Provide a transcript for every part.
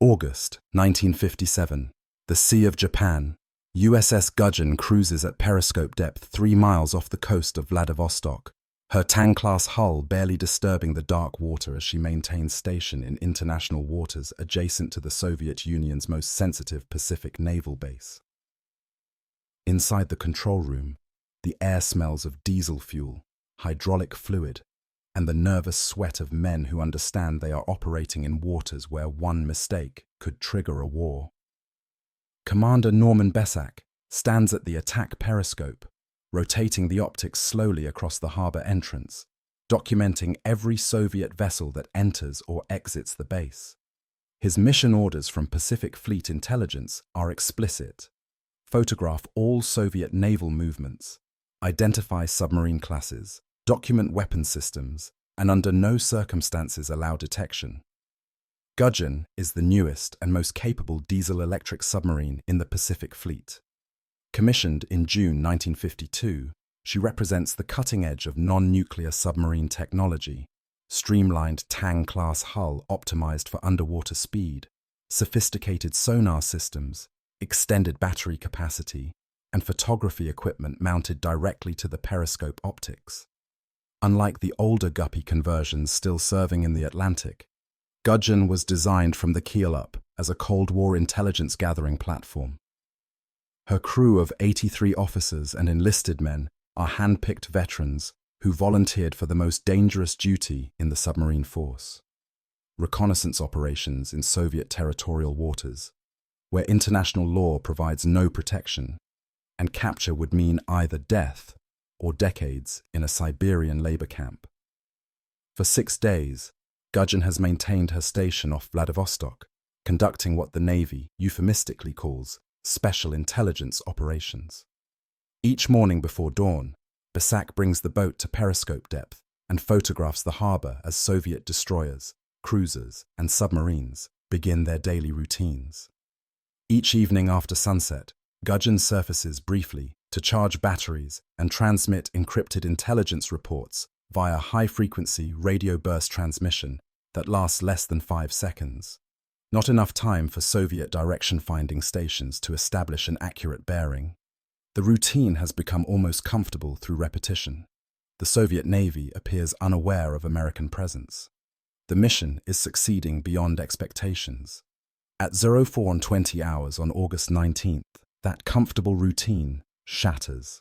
August 1957. The Sea of Japan. USS Gudgeon cruises at periscope depth 3 miles off the coast of Vladivostok, her Tang-class hull barely disturbing the dark water as she maintains station in international waters adjacent to the Soviet Union's most sensitive Pacific naval base. Inside the control room, the air smells of diesel fuel, hydraulic fluid, and the nervous sweat of men who understand they are operating in waters where one mistake could trigger a war. Commander Norman Bessac stands at the attack periscope, rotating the optics slowly across the harbor entrance, documenting every Soviet vessel that enters or exits the base. His mission orders from Pacific Fleet Intelligence are explicit. Photograph all Soviet naval movements, identify submarine classes, document weapon systems, and under no circumstances allow detection. Gudgeon is the newest and most capable diesel-electric submarine in the Pacific Fleet. Commissioned in June 1952, she represents the cutting edge of non-nuclear submarine technology, streamlined Tang-class hull optimized for underwater speed, sophisticated sonar systems, extended battery capacity, and photography equipment mounted directly to the periscope optics. Unlike the older Guppy conversions still serving in the Atlantic, Gudgeon was designed from the keel up as a Cold War intelligence gathering platform. Her crew of 83 officers and enlisted men are hand-picked veterans who volunteered for the most dangerous duty in the submarine force: reconnaissance operations in Soviet territorial waters, where international law provides no protection, and capture would mean either death or decades in a Siberian labor camp. For 6 days, Gudgeon has maintained her station off Vladivostok, conducting what the Navy euphemistically calls special intelligence operations. Each morning before dawn, Bessac brings the boat to periscope depth and photographs the harbor as Soviet destroyers, cruisers, and submarines begin their daily routines. Each evening after sunset, Gudgeon surfaces briefly to charge batteries and transmit encrypted intelligence reports via high-frequency radio burst transmission that lasts less than 5 seconds. Not enough time for Soviet direction-finding stations to establish an accurate bearing. The routine has become almost comfortable through repetition. The Soviet Navy appears unaware of American presence. The mission is succeeding beyond expectations. At 04:20 on August 19th, that comfortable routine shatters.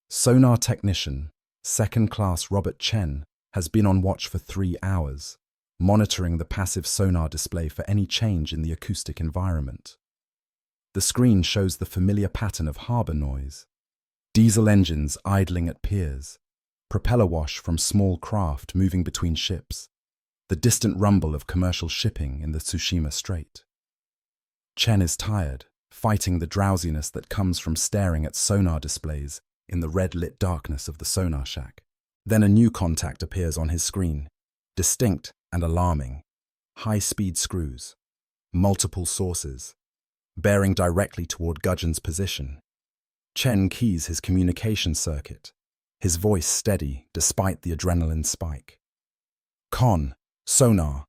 Sonar technician, second-class Robert Chen, has been on watch for 3 hours, monitoring the passive sonar display for any change in the acoustic environment. The screen shows the familiar pattern of harbor noise: diesel engines idling at piers, propeller wash from small craft moving between ships, the distant rumble of commercial shipping in the Tsushima Strait. Chen is tired, fighting the drowsiness that comes from staring at sonar displays in the red-lit darkness of the sonar shack. Then a new contact appears on his screen, distinct and alarming: high-speed screws, multiple sources, bearing directly toward Gudgeon's position. Chen keys his communication circuit, his voice steady despite the adrenaline spike. Sonar,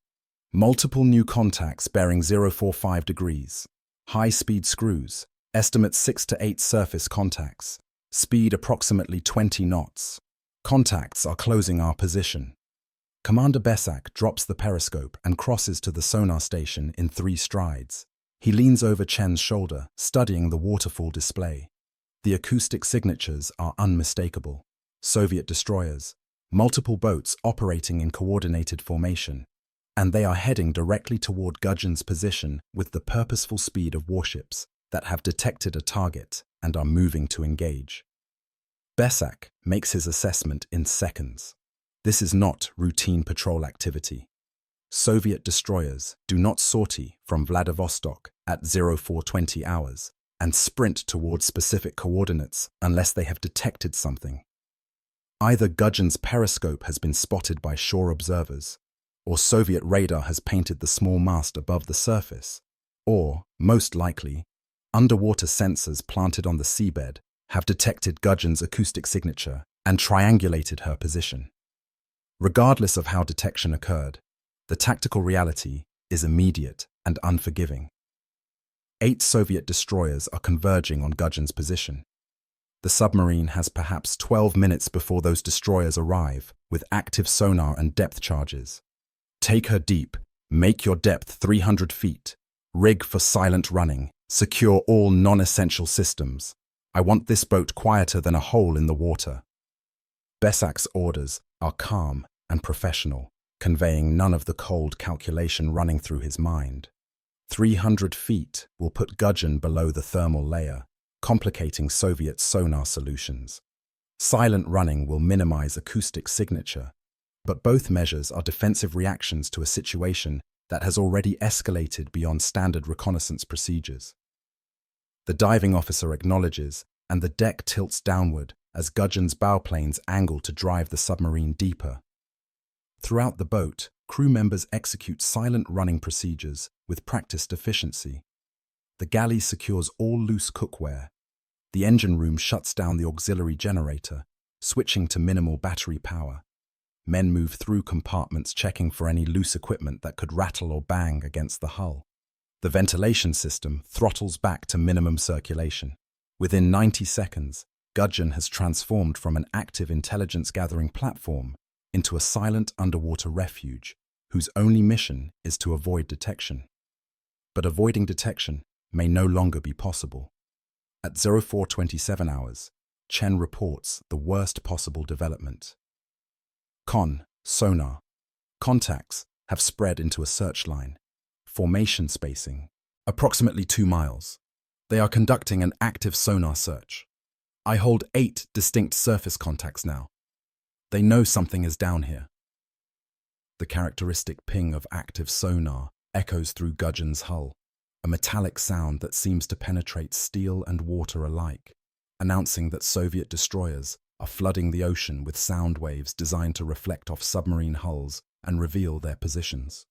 multiple new contacts bearing 045 degrees, high-speed screws, estimate 6 to 8 surface contacts, speed approximately 20 knots. Contacts are closing our position. Commander Bessac drops the periscope and crosses to the sonar station in 3 strides. He leans over Chen's shoulder, studying the waterfall display. The acoustic signatures are unmistakable: Soviet destroyers, multiple boats operating in coordinated formation, and they are heading directly toward Gudgeon's position with the purposeful speed of warships that have detected a target and are moving to engage. Bessac makes his assessment in seconds. This is not routine patrol activity. Soviet destroyers do not sortie from Vladivostok at 04:20 and sprint towards specific coordinates unless they have detected something. Either Gudgeon's periscope has been spotted by shore observers, or Soviet radar has painted the small mast above the surface, or, most likely, underwater sensors planted on the seabed have detected Gudgeon's acoustic signature and triangulated her position. Regardless of how detection occurred, the tactical reality is immediate and unforgiving. 8 Soviet destroyers are converging on Gudgeon's position. The submarine has perhaps 12 minutes before those destroyers arrive, with active sonar and depth charges. Take her deep, make your depth 300 feet, rig for silent running, secure all non-essential systems. I want this boat quieter than a hole in the water. Bessac's orders are calm and professional, conveying none of the cold calculation running through his mind. 300 feet will put Gudgeon below the thermal layer, complicating Soviet sonar solutions. Silent running will minimize acoustic signature, but both measures are defensive reactions to a situation that has already escalated beyond standard reconnaissance procedures. The diving officer acknowledges, and the deck tilts downward as Gudgeon's bowplanes angle to drive the submarine deeper. Throughout the boat, crew members execute silent running procedures with practiced efficiency. The galley secures all loose cookware. The engine room shuts down the auxiliary generator, switching to minimal battery power. Men move through compartments checking for any loose equipment that could rattle or bang against the hull. The ventilation system throttles back to minimum circulation. Within 90 seconds, Gudgeon has transformed from an active intelligence-gathering platform into a silent underwater refuge whose only mission is to avoid detection. But avoiding detection may no longer be possible. At 0427 hours, Chen reports the worst possible development. Sonar. Contacts have spread into a search line. Formation spacing, approximately 2 miles. They are conducting an active sonar search. I hold 8 distinct surface contacts now. They know something is down here. The characteristic ping of active sonar echoes through Gudgeon's hull, a metallic sound that seems to penetrate steel and water alike, announcing that Soviet destroyers are flooding the ocean with sound waves designed to reflect off submarine hulls and reveal their positions.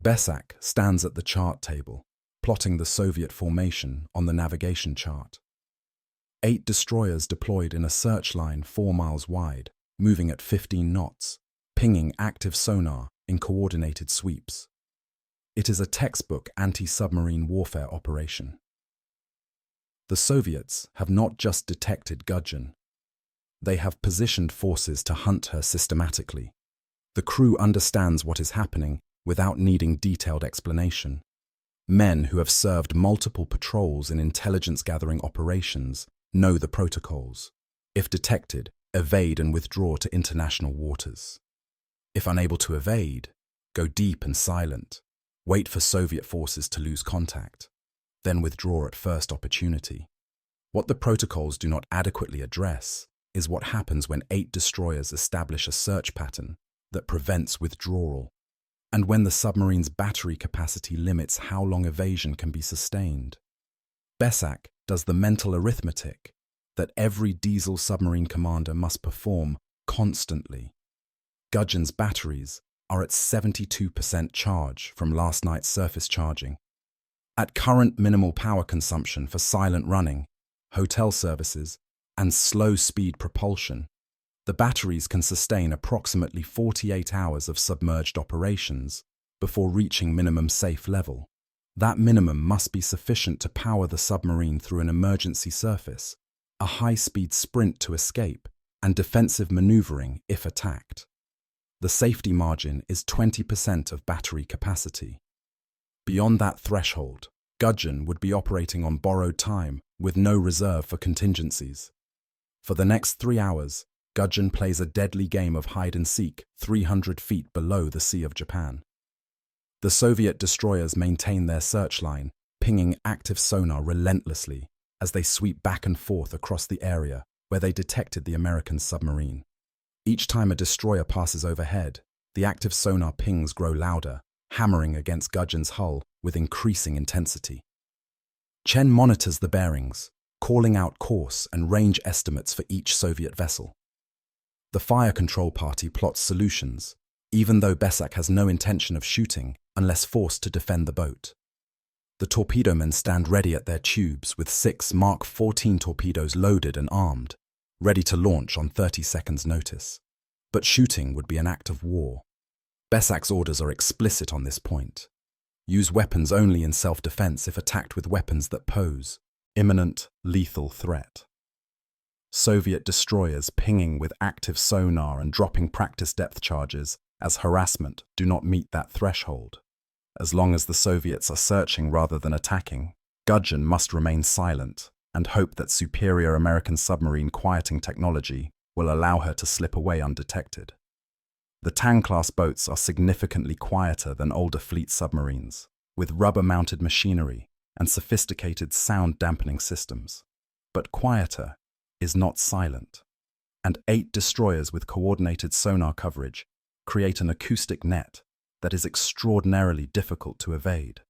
Bessac stands at the chart table, plotting the Soviet formation on the navigation chart. 8 destroyers deployed in a search line 4 miles wide, moving at 15 knots, pinging active sonar in coordinated sweeps. It is a textbook anti-submarine warfare operation. The Soviets have not just detected Gudgeon. They have positioned forces to hunt her systematically. The crew understands what is happening without needing detailed explanation. Men who have served multiple patrols in intelligence-gathering operations know the protocols. If detected, evade and withdraw to international waters. If unable to evade, go deep and silent. Wait for Soviet forces to lose contact, then withdraw at first opportunity. What the protocols do not adequately address is what happens when 8 destroyers establish a search pattern that prevents withdrawal, and when the submarine's battery capacity limits how long evasion can be sustained. Bessac does the mental arithmetic that every diesel submarine commander must perform constantly. Gudgeon's batteries are at 72% charge from last night's surface charging. At current minimal power consumption for silent running, hotel services, and slow-speed propulsion, the batteries can sustain approximately 48 hours of submerged operations before reaching minimum safe level. That minimum must be sufficient to power the submarine through an emergency surface, a high-speed sprint to escape, and defensive maneuvering if attacked. The safety margin is 20% of battery capacity. Beyond that threshold, Gudgeon would be operating on borrowed time with no reserve for contingencies. For the next 3 hours, Gudgeon plays a deadly game of hide-and-seek 300 feet below the Sea of Japan. The Soviet destroyers maintain their search line, pinging active sonar relentlessly as they sweep back and forth across the area where they detected the American submarine. Each time a destroyer passes overhead, the active sonar pings grow louder, hammering against Gudgeon's hull with increasing intensity. Chen monitors the bearings, calling out course and range estimates for each Soviet vessel. The fire control party plots solutions, even though Bessac has no intention of shooting unless forced to defend the boat. The torpedomen stand ready at their tubes with 6 Mark 14 torpedoes loaded and armed, ready to launch on 30 seconds' notice. But shooting would be an act of war. Bessac's orders are explicit on this point. Use weapons only in self-defense if attacked with weapons that pose imminent, lethal threat. Soviet destroyers pinging with active sonar and dropping practice depth charges as harassment do not meet that threshold. As long as the Soviets are searching rather than attacking, Gudgeon must remain silent and hope that superior American submarine quieting technology will allow her to slip away undetected. The Tang-class boats are significantly quieter than older fleet submarines, with rubber-mounted machinery and sophisticated sound-dampening systems. But quieter is not silent, and 8 destroyers with coordinated sonar coverage create an acoustic net that is extraordinarily difficult to evade.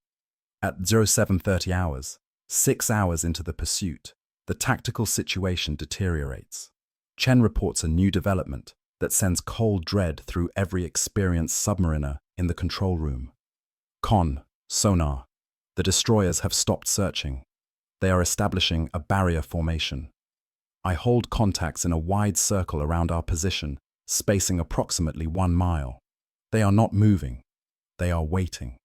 At 0730 hours, 6 hours into the pursuit, the tactical situation deteriorates. Chen reports a new development that sends cold dread through every experienced submariner in the control room. Sonar. The destroyers have stopped searching. They are establishing a barrier formation. I hold contacts in a wide circle around our position, spacing approximately 1 mile. They are not moving. They are waiting.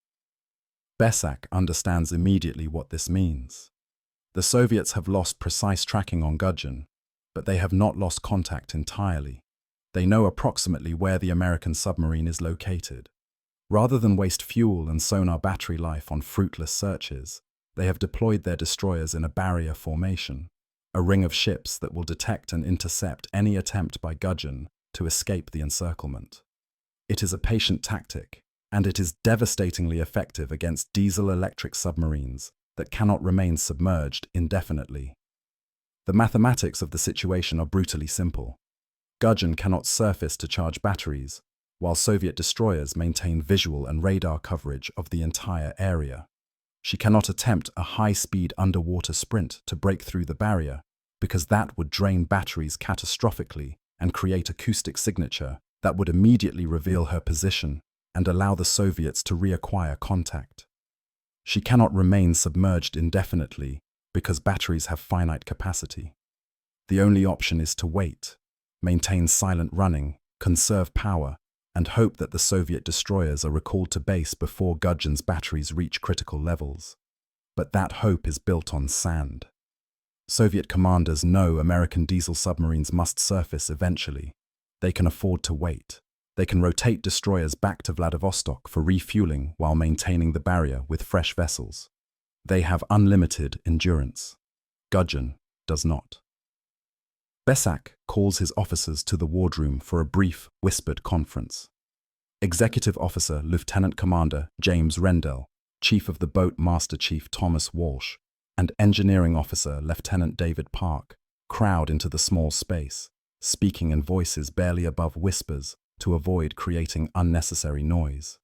Bessac understands immediately what this means. The Soviets have lost precise tracking on Gudgeon, but they have not lost contact entirely. They know approximately where the American submarine is located. Rather than waste fuel and sonar battery life on fruitless searches, they have deployed their destroyers in a barrier formation, a ring of ships that will detect and intercept any attempt by Gudgeon to escape the encirclement. It is a patient tactic, and it is devastatingly effective against diesel-electric submarines that cannot remain submerged indefinitely. The mathematics of the situation are brutally simple. Gudgeon cannot surface to charge batteries, while Soviet destroyers maintain visual and radar coverage of the entire area. She cannot attempt a high-speed underwater sprint to break through the barrier, because that would drain batteries catastrophically and create acoustic signature that would immediately reveal her position and allow the Soviets to reacquire contact. She cannot remain submerged indefinitely because batteries have finite capacity. The only option is to wait, maintain silent running, conserve power, and hope that the Soviet destroyers are recalled to base before Gudgeon's batteries reach critical levels. But that hope is built on sand. Soviet commanders know American diesel submarines must surface eventually. They can afford to wait. They can rotate destroyers back to Vladivostok for refueling while maintaining the barrier with fresh vessels. They have unlimited endurance. Gudgeon does not. Bessac calls his officers to the wardroom for a brief, whispered conference. Executive Officer Lieutenant Commander James Rendell, Chief of the Boat Master Chief Thomas Walsh, and Engineering Officer Lieutenant David Park crowd into the small space, speaking in voices barely above whispers to avoid creating unnecessary noise.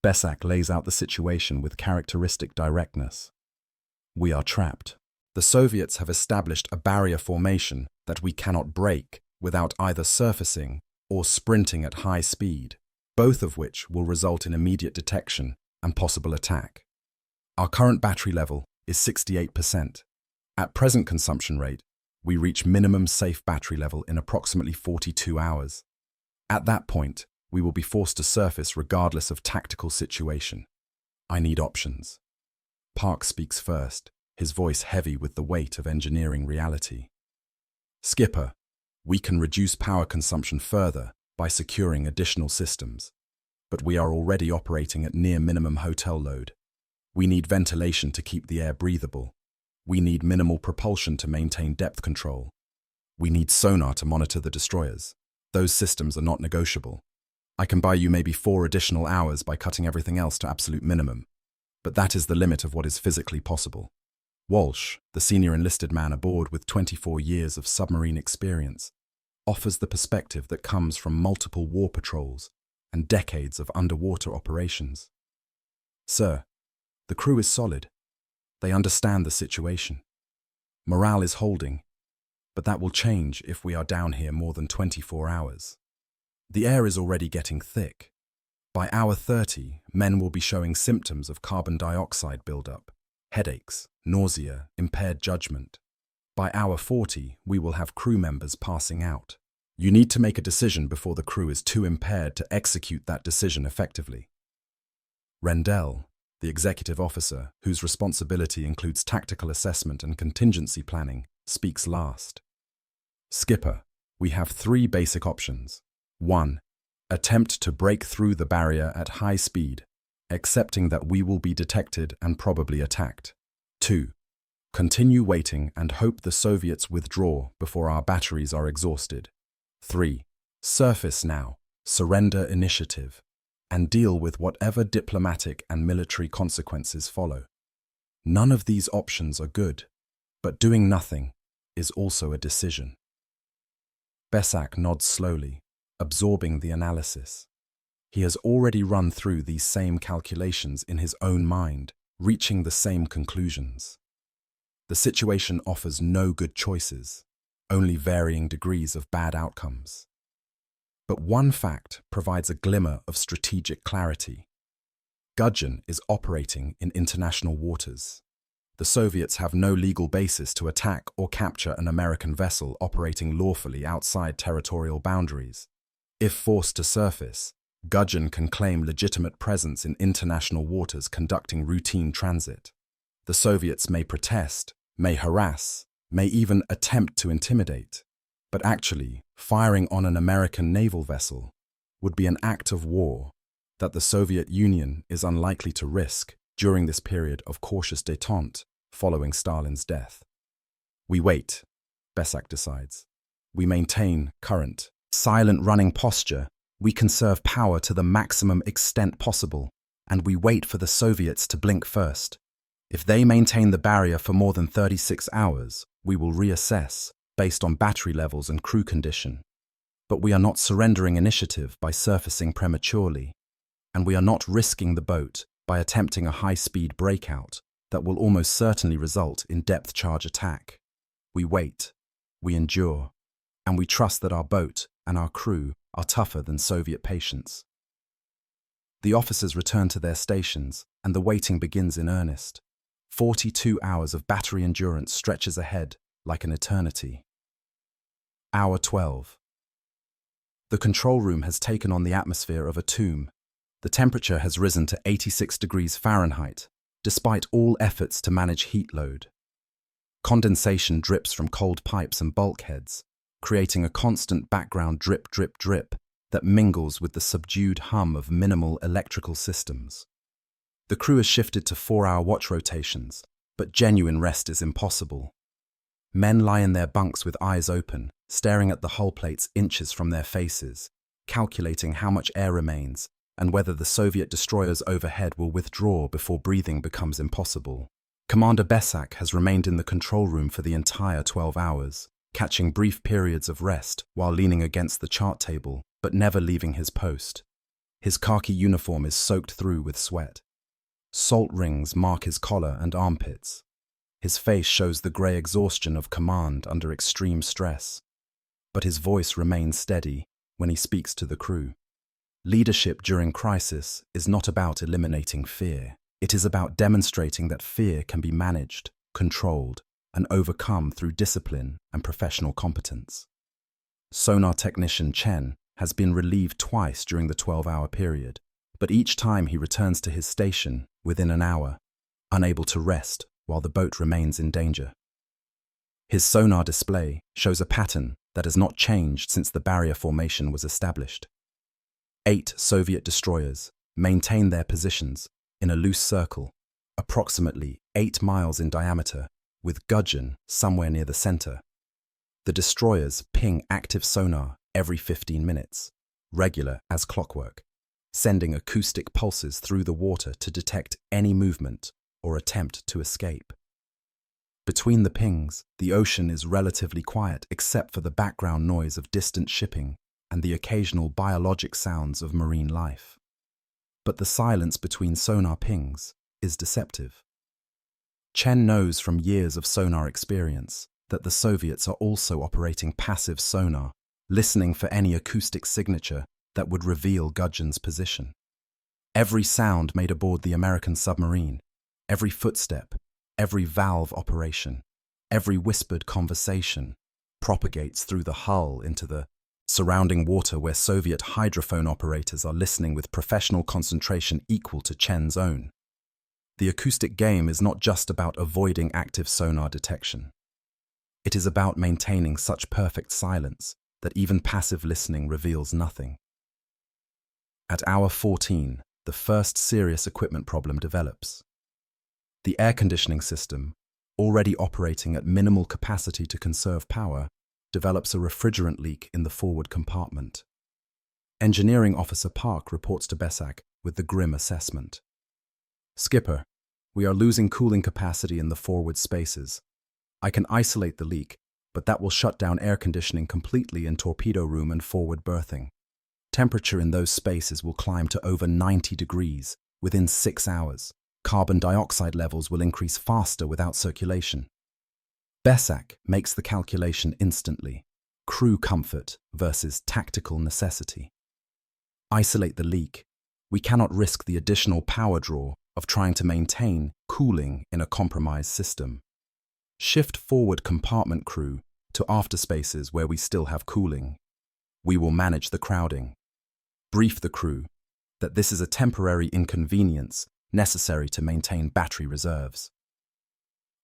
Bessac lays out the situation with characteristic directness. We are trapped. The Soviets have established a barrier formation that we cannot break without either surfacing or sprinting at high speed, both of which will result in immediate detection and possible attack. Our current battery level is 68%. At present consumption rate, we reach minimum safe battery level in approximately 42 hours. At that point, we will be forced to surface regardless of tactical situation. I need options. Park speaks first, his voice heavy with the weight of engineering reality. Skipper, we can reduce power consumption further by securing additional systems, but we are already operating at near minimum hotel load. We need ventilation to keep the air breathable. We need minimal propulsion to maintain depth control. We need sonar to monitor the destroyers. Those systems are not negotiable. I can buy you maybe 4 additional hours by cutting everything else to absolute minimum, but that is the limit of what is physically possible. Walsh, the senior enlisted man aboard with 24 years of submarine experience, offers the perspective that comes from multiple war patrols and decades of underwater operations. Sir, the crew is solid. They understand the situation. Morale is holding, but that will change if we are down here more than 24 hours. The air is already getting thick. By hour 30, men will be showing symptoms of carbon dioxide buildup, headaches, nausea, impaired judgment. By hour 40, we will have crew members passing out. You need to make a decision before the crew is too impaired to execute that decision effectively. Rendell, The executive officer, whose responsibility includes tactical assessment and contingency planning, speaks last. Skipper, we have three basic options. 1. Attempt to break through the barrier at high speed, accepting that we will be detected and probably attacked. 2. Continue waiting and hope the Soviets withdraw before our batteries are exhausted. 3. Surface now, surrender initiative, and deal with whatever diplomatic and military consequences follow. None of these options are good, but doing nothing is also a decision. Bessac nods slowly, absorbing the analysis. He has already run through these same calculations in his own mind, reaching the same conclusions. The situation offers no good choices, only varying degrees of bad outcomes. But one fact provides a glimmer of strategic clarity. Gudgeon is operating in international waters. The Soviets have no legal basis to attack or capture an American vessel operating lawfully outside territorial boundaries. If forced to surface, Gudgeon can claim legitimate presence in international waters conducting routine transit. The Soviets may protest, may harass, may even attempt to intimidate, but actually, firing on an American naval vessel would be an act of war that the Soviet Union is unlikely to risk during this period of cautious détente following Stalin's death. We wait, Bessac decides. We maintain current, silent running posture. We conserve power to the maximum extent possible, and we wait for the Soviets to blink first. If they maintain the barrier for more than 36 hours, we will reassess, based on battery levels and crew condition. But we are not surrendering initiative by surfacing prematurely, and we are not risking the boat by attempting a high-speed breakout that will almost certainly result in depth charge attack. We wait, we endure, and we trust that our boat and our crew are tougher than Soviet patience. The officers return to their stations, and the waiting begins in earnest. 42 hours of battery endurance stretches ahead like an eternity. Hour 12. The control room has taken on the atmosphere of a tomb. The temperature has risen to 86 degrees Fahrenheit, despite all efforts to manage heat load. Condensation drips from cold pipes and bulkheads, creating a constant background drip, drip, drip that mingles with the subdued hum of minimal electrical systems. The crew has shifted to 4-hour watch rotations, but genuine rest is impossible. Men lie in their bunks with eyes open, staring at the hull plates inches from their faces, calculating how much air remains and whether the Soviet destroyers overhead will withdraw before breathing becomes impossible. Commander Bessac has remained in the control room for the entire 12 hours, catching brief periods of rest while leaning against the chart table, but never leaving his post. His khaki uniform is soaked through with sweat. Salt rings mark his collar and armpits. His face shows the grey exhaustion of command under extreme stress. But his voice remains steady when he speaks to the crew. Leadership during crisis is not about eliminating fear. It is about demonstrating that fear can be managed, controlled, and overcome through discipline and professional competence. Sonar technician Chen has been relieved twice during the 12-hour period, but each time he returns to his station within an hour, unable to rest while the boat remains in danger. His sonar display shows a pattern that has not changed since the barrier formation was established. 8 Soviet destroyers maintain their positions in a loose circle, approximately 8 miles in diameter, with Gudgeon somewhere near the center. The destroyers ping active sonar every 15 minutes, regular as clockwork, sending acoustic pulses through the water to detect any movement or attempt to escape. Between the pings, the ocean is relatively quiet except for the background noise of distant shipping and the occasional biologic sounds of marine life. But the silence between sonar pings is deceptive. Chen knows from years of sonar experience that the Soviets are also operating passive sonar, listening for any acoustic signature that would reveal Gudgeon's position. Every sound made aboard the American submarine, every footstep, every valve operation, every whispered conversation propagates through the hull into the surrounding water where Soviet hydrophone operators are listening with professional concentration equal to Chen's own. The acoustic game is not just about avoiding active sonar detection. It is about maintaining such perfect silence that even passive listening reveals nothing. At hour 14, the first serious equipment problem develops. The air conditioning system, already operating at minimal capacity to conserve power, develops a refrigerant leak in the forward compartment. Engineering Officer Park reports to Bessac with the grim assessment. "Skipper, we are losing cooling capacity in the forward spaces. I can isolate the leak, but that will shut down air conditioning completely in torpedo room and forward berthing. Temperature in those spaces will climb to over 90 degrees within 6 hours. Carbon dioxide levels will increase faster without circulation." Bessac makes the calculation instantly. Crew comfort versus tactical necessity. Isolate the leak. We cannot risk the additional power draw of trying to maintain cooling in a compromised system. Shift forward compartment crew to afterspaces where we still have cooling. We will manage the crowding. Brief the crew that this is a temporary inconvenience necessary to maintain battery reserves.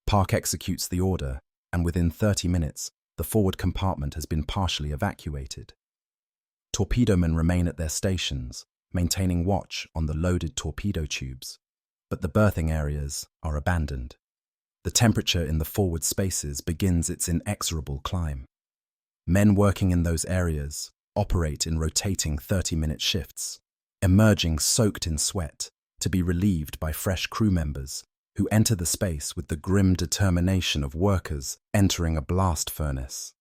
Park executes the order, and within 30 minutes, the forward compartment has been partially evacuated. Torpedomen remain at their stations, maintaining watch on the loaded torpedo tubes, but the berthing areas are abandoned. The temperature in the forward spaces begins its inexorable climb. Men working in those areas operate in rotating 30-minute shifts, emerging soaked in sweat to be relieved by fresh crew members who enter the space with the grim determination of workers entering a blast furnace.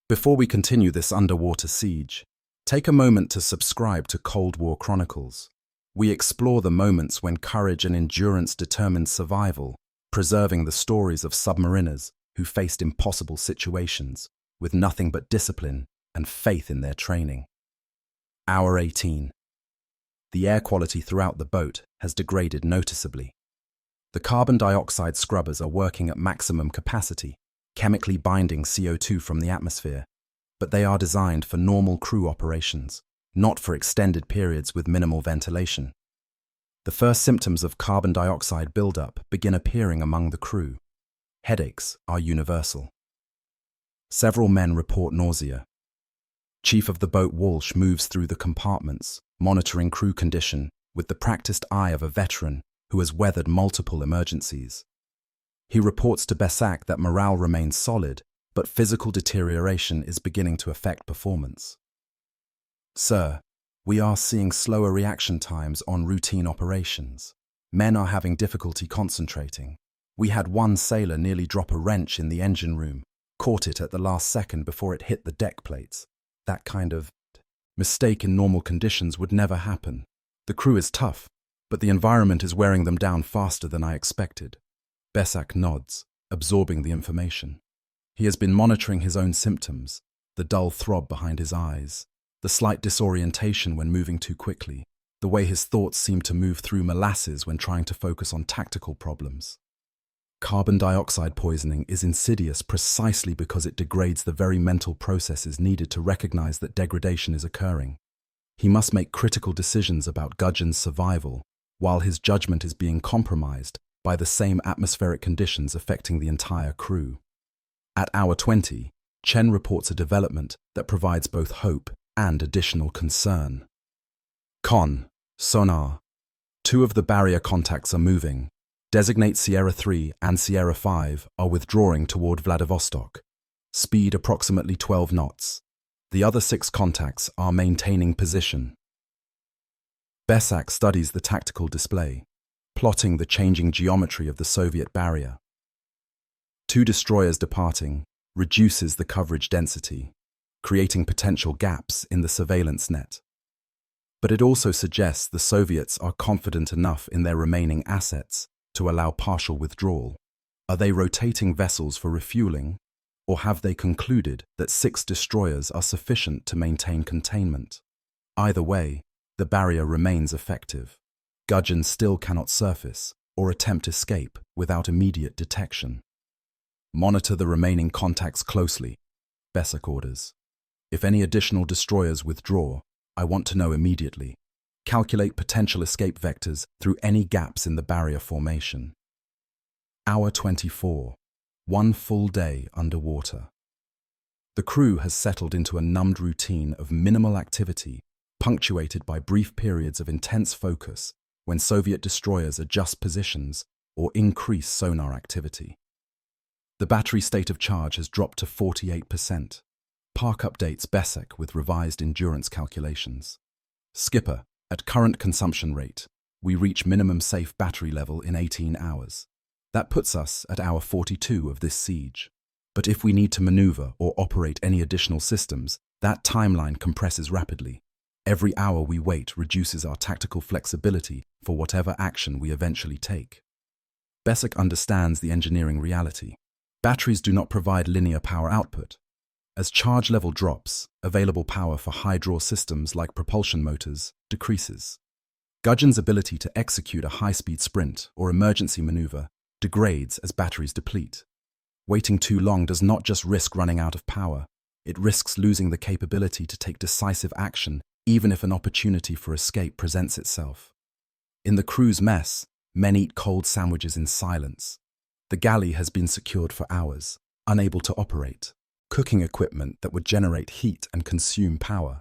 Before we continue this underwater siege, take a moment to subscribe to Cold War Chronicles. We explore the moments when courage and endurance determined survival, preserving the stories of submariners who faced impossible situations with nothing but discipline and faith in their training. Hour 18. The air quality throughout the boat has degraded noticeably. The carbon dioxide scrubbers are working at maximum capacity, chemically binding CO2 from the atmosphere, but they are designed for normal crew operations, not for extended periods with minimal ventilation. The first symptoms of carbon dioxide buildup begin appearing among the crew. Headaches are universal. Several men report nausea. Chief of the boat Walsh moves through the compartments, monitoring crew condition with the practiced eye of a veteran who has weathered multiple emergencies. He reports to Bessac that morale remains solid, but physical deterioration is beginning to affect performance. "Sir, we are seeing slower reaction times on routine operations. Men are having difficulty concentrating. We had one sailor nearly drop a wrench in the engine room, caught it at the last second before it hit the deck plates. That kind of mistake in normal conditions would never happen. The crew is tough, but the environment is wearing them down faster than I expected." Bessac nods, absorbing the information. He has been monitoring his own symptoms, the dull throb behind his eyes, the slight disorientation when moving too quickly, the way his thoughts seem to move through molasses when trying to focus on tactical problems. Carbon dioxide poisoning is insidious precisely because it degrades the very mental processes needed to recognize that degradation is occurring. He must make critical decisions about Gudgeon's survival, while his judgment is being compromised by the same atmospheric conditions affecting the entire crew. At hour 20, Chen reports a development that provides both hope and additional concern. Sonar. 2 of the barrier contacts are moving. Designate Sierra 3 and Sierra 5 are withdrawing toward Vladivostok. Speed approximately 12 knots. The other 6 contacts are maintaining position. Bessac studies the tactical display, plotting the changing geometry of the Soviet barrier. 2 destroyers departing reduces the coverage density, creating potential gaps in the surveillance net. But it also suggests the Soviets are confident enough in their remaining assets to allow partial withdrawal. Are they rotating vessels for refueling, or have they concluded that 6 destroyers are sufficient to maintain containment? Either way, the barrier remains effective. Gudgeon still cannot surface or attempt escape without immediate detection. Monitor the remaining contacts closely, Bessac orders. If any additional destroyers withdraw, I want to know immediately. Calculate potential escape vectors through any gaps in the barrier formation. Hour 24. 1 full day underwater. The crew has settled into a numbed routine of minimal activity, punctuated by brief periods of intense focus when Soviet destroyers adjust positions or increase sonar activity. The battery state of charge has dropped to 48%. Park updates Bessac with revised endurance calculations. Skipper, at current consumption rate, we reach minimum safe battery level in 18 hours. That puts us at hour 42 of this siege. But if we need to maneuver or operate any additional systems, that timeline compresses rapidly. Every hour we wait reduces our tactical flexibility for whatever action we eventually take. Bessac understands the engineering reality. Batteries do not provide linear power output. As charge level drops, available power for high-draw systems like propulsion motors decreases. Gudgeon's ability to execute a high-speed sprint or emergency maneuver degrades as batteries deplete. Waiting too long does not just risk running out of power, it risks losing the capability to take decisive action even if an opportunity for escape presents itself. In the crew's mess, men eat cold sandwiches in silence. The galley has been secured for hours, unable to operate. Cooking equipment that would generate heat and consume power.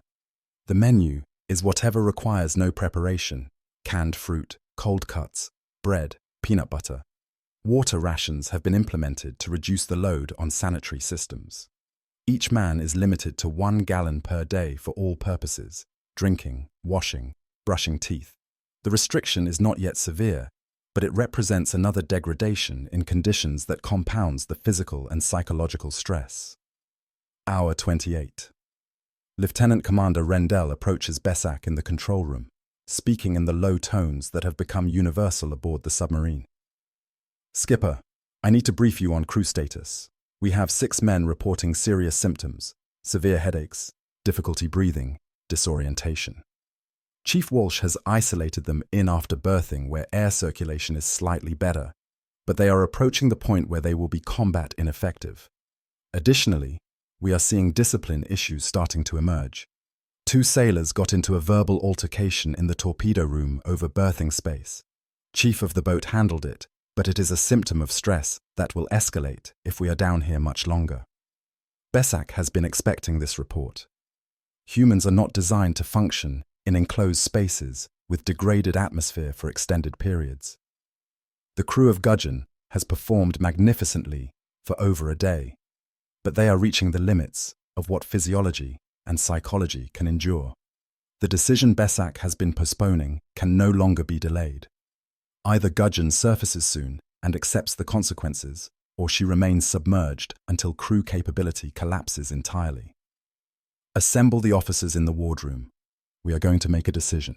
The menu is whatever requires no preparation: canned fruit, cold cuts, bread, peanut butter. Water rations have been implemented to reduce the load on sanitary systems. Each man is limited to 1 gallon per day for all purposes: drinking, washing, brushing teeth. The restriction is not yet severe, but it represents another degradation in conditions that compounds the physical and psychological stress. Hour 28. Lieutenant Commander Rendell approaches Bessac in the control room, speaking in the low tones that have become universal aboard the submarine. Skipper, I need to brief you on crew status. We have 6 men reporting serious symptoms: severe headaches, difficulty breathing, disorientation. Chief Walsh has isolated them in after berthing where air circulation is slightly better, but they are approaching the point where they will be combat ineffective. Additionally, we are seeing discipline issues starting to emerge. 2 sailors got into a verbal altercation in the torpedo room over berthing space. Chief of the boat handled it, but it is a symptom of stress that will escalate if we are down here much longer. Bessac has been expecting this report. Humans are not designed to function in enclosed spaces with degraded atmosphere for extended periods. The crew of Gudgeon has performed magnificently for over a day, but they are reaching the limits of what physiology and psychology can endure. The decision Bessac has been postponing can no longer be delayed. Either Gudgeon surfaces soon and accepts the consequences, or she remains submerged until crew capability collapses entirely. Assemble the officers in the wardroom. We are going to make a decision.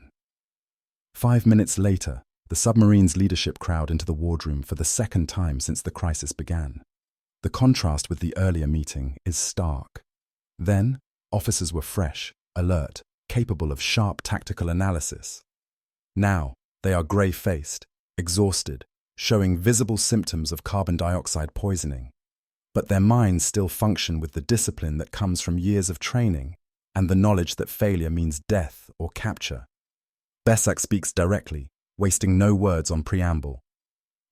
5 minutes later, the submarine's leadership crowd into the wardroom for the second time since the crisis began. The contrast with the earlier meeting is stark. Then, officers were fresh, alert, capable of sharp tactical analysis. Now, they are grey-faced, exhausted, showing visible symptoms of carbon dioxide poisoning. But their minds still function with the discipline that comes from years of training and the knowledge that failure means death or capture. Bessac speaks directly, wasting no words on preamble.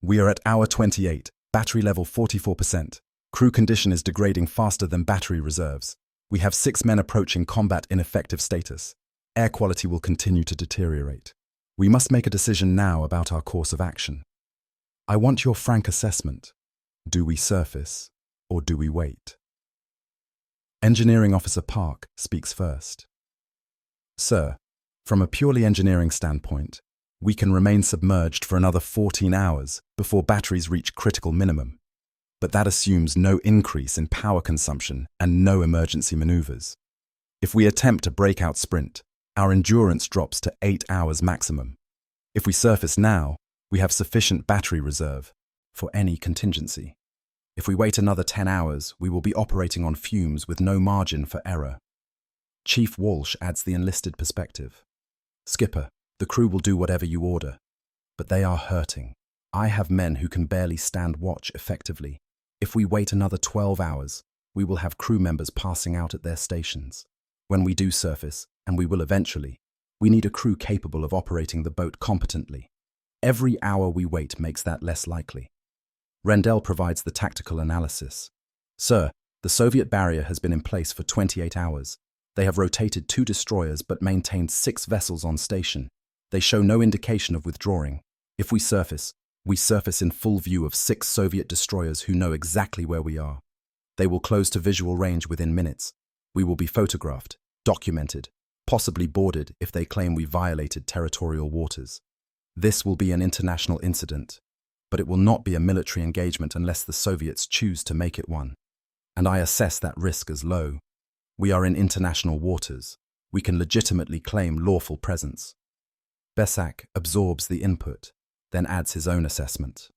We are at hour 28, battery level 44%. Crew condition is degrading faster than battery reserves. We have 6 men approaching combat ineffective status. Air quality will continue to deteriorate. We must make a decision now about our course of action. I want your frank assessment. Do we surface, or do we wait? Engineering Officer Park speaks first. Sir, from a purely engineering standpoint, we can remain submerged for another 14 hours before batteries reach critical minimum. But that assumes no increase in power consumption and no emergency maneuvers. If we attempt a breakout sprint, our endurance drops to 8 hours maximum. If we surface now, we have sufficient battery reserve for any contingency. If we wait another 10 hours, we will be operating on fumes with no margin for error. Chief Walsh adds the enlisted perspective. Skipper, the crew will do whatever you order, but they are hurting. I have men who can barely stand watch effectively. If we wait another 12 hours, we will have crew members passing out at their stations. When we do surface, and we will eventually, We need a crew capable of operating the boat competently. Every hour we wait makes that less likely. Rendell provides the tactical analysis. Sir, the Soviet barrier has been in place for 28 hours. They have rotated 2 destroyers but maintained 6 vessels on station. They show no indication of withdrawing. If we surface in full view of 6 Soviet destroyers who know exactly where we are. They will close to visual range within minutes. We will be photographed, documented, possibly boarded if they claim we violated territorial waters. This will be an international incident, but it will not be a military engagement unless the Soviets choose to make it one. And I assess that risk as low. We are in international waters. We can legitimately claim lawful presence. Bessac absorbs the input, then adds his own assessment.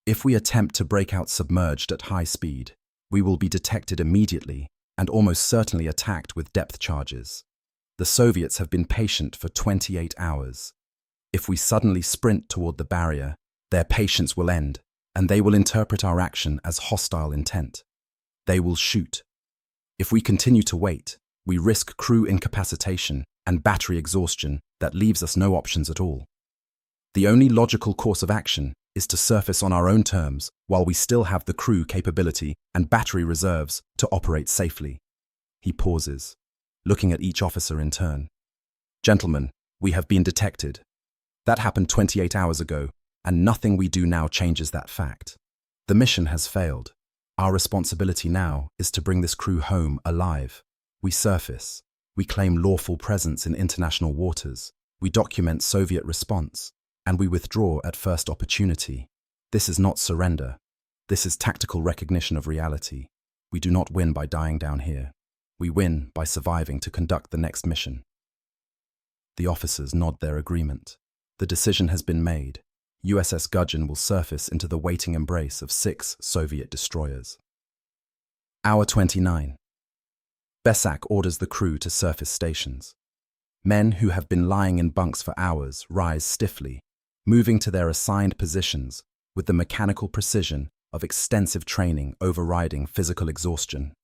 If we attempt to break out submerged at high speed, we will be detected immediately and almost certainly attacked with depth charges. The Soviets have been patient for 28 hours. If we suddenly sprint toward the barrier, their patience will end, and they will interpret our action as hostile intent. They will shoot. If we continue to wait, we risk crew incapacitation and battery exhaustion that leaves us no options at all. The only logical course of action is to surface on our own terms while we still have the crew capability and battery reserves to operate safely. He pauses, looking at each officer in turn. Gentlemen, we have been detected. That happened 28 hours ago, and nothing we do now changes that fact. The mission has failed. Our responsibility now is to bring this crew home alive. We surface. We claim lawful presence in international waters. We document Soviet response, and we withdraw at first opportunity. This is not surrender. This is tactical recognition of reality. We do not win by dying down here. We win by surviving to conduct the next mission. The officers nod their agreement. The decision has been made. USS Gudgeon will surface into the waiting embrace of 6 Soviet destroyers. Hour 29. Bessac orders the crew to surface stations. Men who have been lying in bunks for hours rise stiffly, moving to their assigned positions with the mechanical precision of extensive training overriding physical exhaustion.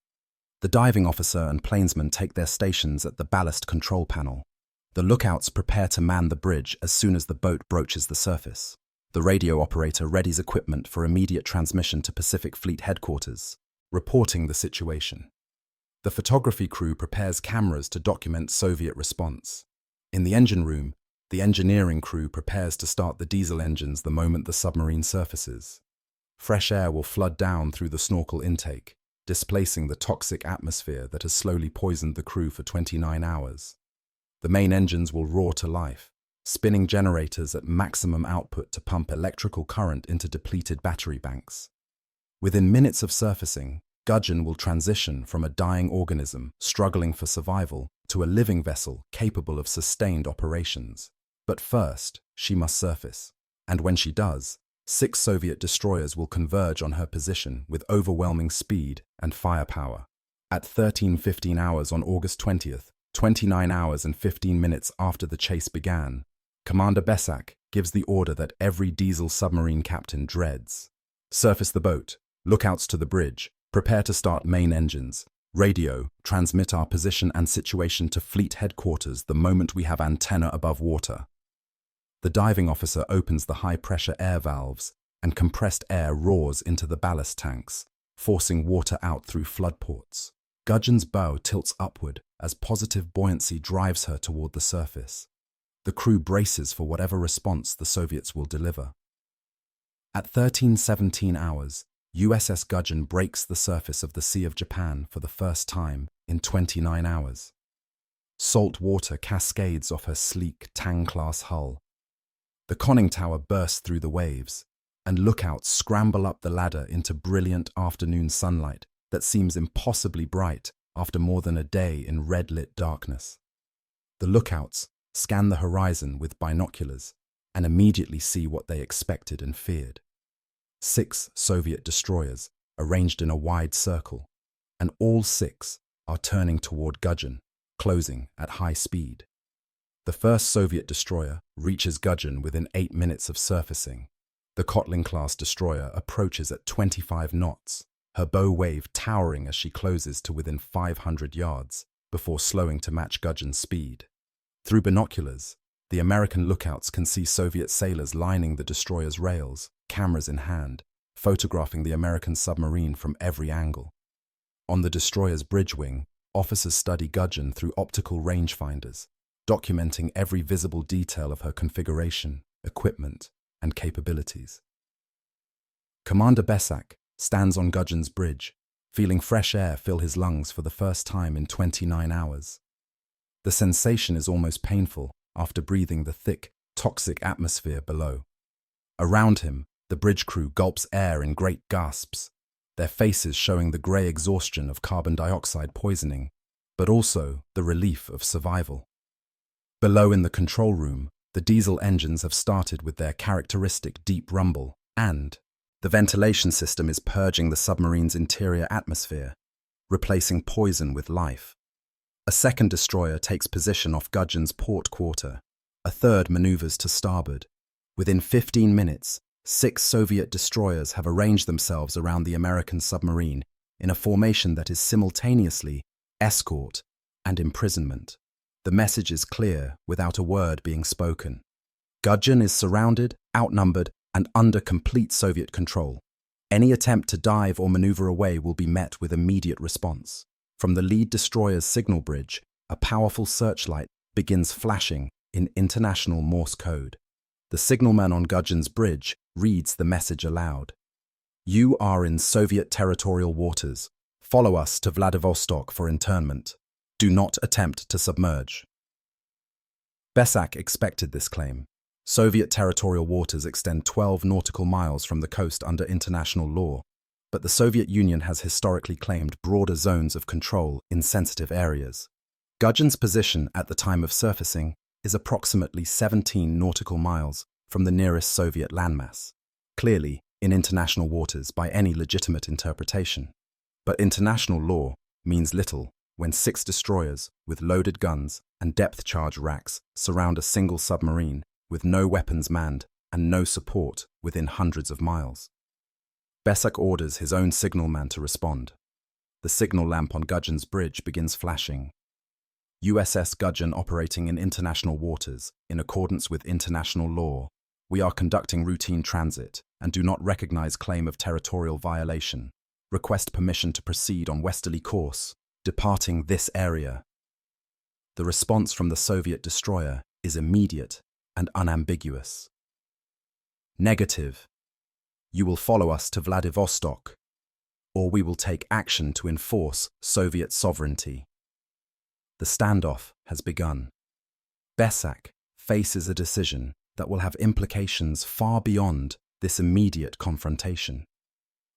The diving officer and plainsman take their stations at the ballast control panel. The lookouts prepare to man the bridge as soon as the boat broaches the surface. The radio operator readies equipment for immediate transmission to Pacific Fleet headquarters, reporting the situation. The photography crew prepares cameras to document Soviet response. In the engine room, the engineering crew prepares to start the diesel engines the moment the submarine surfaces. Fresh air will flood down through the snorkel intake, displacing the toxic atmosphere that has slowly poisoned the crew for 29 hours. The main engines will roar to life, spinning generators at maximum output to pump electrical current into depleted battery banks. Within minutes of surfacing, Gudgeon will transition from a dying organism struggling for survival to a living vessel capable of sustained operations. But first, she must surface, and when she does, 6 Soviet destroyers will converge on her position with overwhelming speed and firepower. At 13:15 hours on August 20th, 29 hours and 15 minutes after the chase began, Commander Bessac gives the order that every diesel submarine captain dreads. Surface the boat, lookouts to the bridge, prepare to start main engines, radio, transmit our position and situation to fleet headquarters the moment we have antenna above water. The diving officer opens the high-pressure air valves, and compressed air roars into the ballast tanks, forcing water out through flood ports. Gudgeon's bow tilts upward as positive buoyancy drives her toward the surface. The crew braces for whatever response the Soviets will deliver. At 13:17 hours, USS Gudgeon breaks the surface of the Sea of Japan for the first time in 29 hours. Salt water cascades off her sleek Tang-class hull. The conning tower bursts through the waves, and lookouts scramble up the ladder into brilliant afternoon sunlight that seems impossibly bright after more than a day in red-lit darkness. The lookouts scan the horizon with binoculars and immediately see what they expected and feared. 6 Soviet destroyers arranged in a wide circle, and all 6 are turning toward Gudgeon, closing at high speed. The first Soviet destroyer reaches Gudgeon within 8 minutes of surfacing. The Kotling-class destroyer approaches at 25 knots, her bow wave towering as she closes to within 500 yards, before slowing to match Gudgeon's speed. Through binoculars, the American lookouts can see Soviet sailors lining the destroyer's rails, cameras in hand, photographing the American submarine from every angle. On the destroyer's bridge wing, officers study Gudgeon through optical rangefinders, documenting every visible detail of her configuration, equipment, and capabilities. Commander Bessac stands on Gudgeon's bridge, feeling fresh air fill his lungs for the first time in 29 hours. The sensation is almost painful after breathing the thick, toxic atmosphere below. Around him, the bridge crew gulps air in great gasps, their faces showing the grey exhaustion of carbon dioxide poisoning, but also the relief of survival. Below in the control room, the diesel engines have started with their characteristic deep rumble, and the ventilation system is purging the submarine's interior atmosphere, replacing poison with life. A second destroyer takes position off Gudgeon's port quarter. A third maneuvers to starboard. Within 15 minutes, 6 Soviet destroyers have arranged themselves around the American submarine in a formation that is simultaneously escort and imprisonment. The message is clear without a word being spoken. Gudgeon is surrounded, outnumbered, and under complete Soviet control. Any attempt to dive or maneuver away will be met with immediate response. From the lead destroyer's signal bridge, a powerful searchlight begins flashing in international Morse code. The signalman on Gudgeon's bridge reads the message aloud. "You are in Soviet territorial waters. Follow us to Vladivostok for internment. Do not attempt to submerge." Bessac expected this claim. Soviet territorial waters extend 12 nautical miles from the coast under international law, but the Soviet Union has historically claimed broader zones of control in sensitive areas. Gudgeon's position at the time of surfacing is approximately 17 nautical miles from the nearest Soviet landmass, clearly in international waters by any legitimate interpretation. But international law means little when 6 destroyers with loaded guns and depth charge racks surround a single submarine with no weapons manned and no support within hundreds of miles. Bessac orders his own signalman to respond. The signal lamp on Gudgeon's bridge begins flashing. USS Gudgeon operating in international waters in accordance with international law. We are conducting routine transit and do not recognize claim of territorial violation. Request permission to proceed on westerly course, departing this area. The response from the Soviet destroyer is immediate and unambiguous. Negative. You will follow us to Vladivostok, or we will take action to enforce Soviet sovereignty. The standoff has begun. Bessac faces a decision that will have implications far beyond this immediate confrontation.